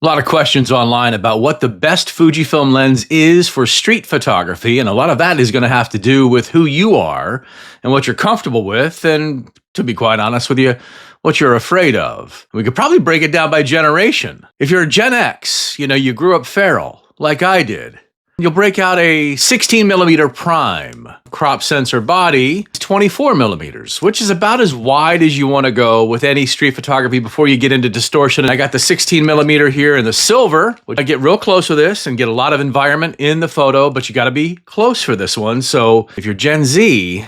A lot of questions online about what the best Fujifilm lens is for street photography, and a lot of that is going to have to do with who you are and what you're comfortable with, and to be quite honest with you, what you're afraid of. We could probably break it down by generation. If you're a Gen X, you grew up feral, like I did. You'll break out a 16mm prime crop sensor body, 24mm, which is about as wide as you want to go with any street photography before you get into distortion. I got the 16mm here in the silver, which I get real close with this and get a lot of environment in the photo, but you got to be close for this one. So if you're Gen Z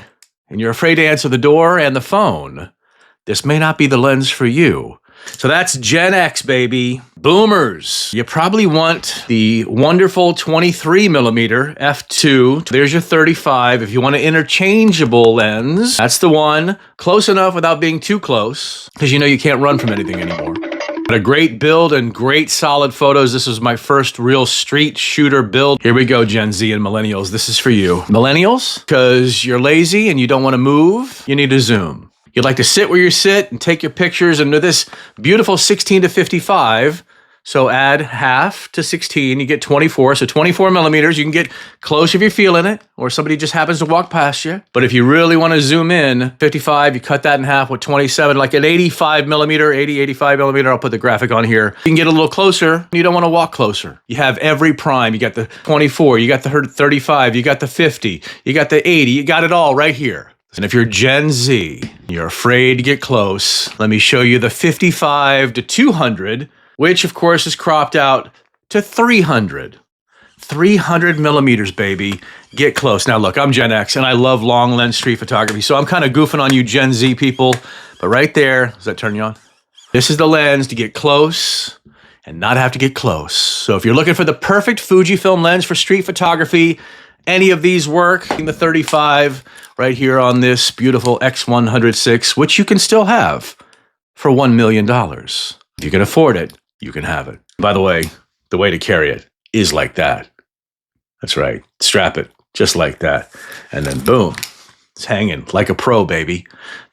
and you're afraid to answer the door and the phone, this may not be the lens for you. So that's Gen X, baby. Boomers. You probably want the wonderful 23mm f2. There's your 35. If you want an interchangeable lens, that's the one. Close enough without being too close, because you can't run from anything anymore. Got a great build and great solid photos. This was my first real street shooter build. Here we go, Gen Z and Millennials. This is for you. Millennials, because you're lazy and you don't want to move, you need to zoom. You'd like to sit where you sit and take your pictures into this beautiful 16-55. So add half to 16, you get 24. So 24mm, you can get close if you're feeling it, or somebody just happens to walk past you. But if you really want to zoom in, 55, you cut that in half with 27, like an 85mm, I'll put the graphic on here. You can get a little closer. You don't want to walk closer. You have every prime. You got the 24, you got the 35, you got the 50, you got the 80, you got it all right here. And if you're Gen Z, you're afraid to get close, let me show you the 55 to 200, which of course is cropped out to 300. 300mm, baby. Get close. Now look, I'm Gen X and I love long lens street photography, so I'm kind of goofing on you Gen Z people, but right there, does that turn you on? This is the lens to get close and not have to get close. So if you're looking for the perfect Fujifilm lens for street photography, any of these work. The 35 right here on this beautiful X106, which you can still have for $1 million. If you can afford it, you can have it. By the way to carry it is like that. That's right. Strap it just like that. And then boom, it's hanging like a pro, baby.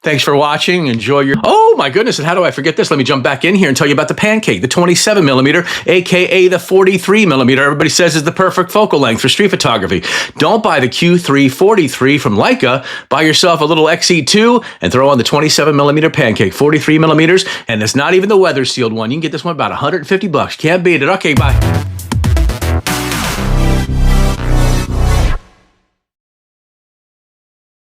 Thanks for watching. Enjoy your... Oh my goodness, and how do I forget this? Let me jump back in here and tell you about the Pancake, the 27mm, aka the 43mm. Everybody says is the perfect focal length for street photography. Don't buy the Q3-43 from Leica. Buy yourself a little XE2 and throw on the 27mm Pancake, 43mm, and it's not even the weather sealed one. You can get this one about $150. Can't beat it. Okay, bye.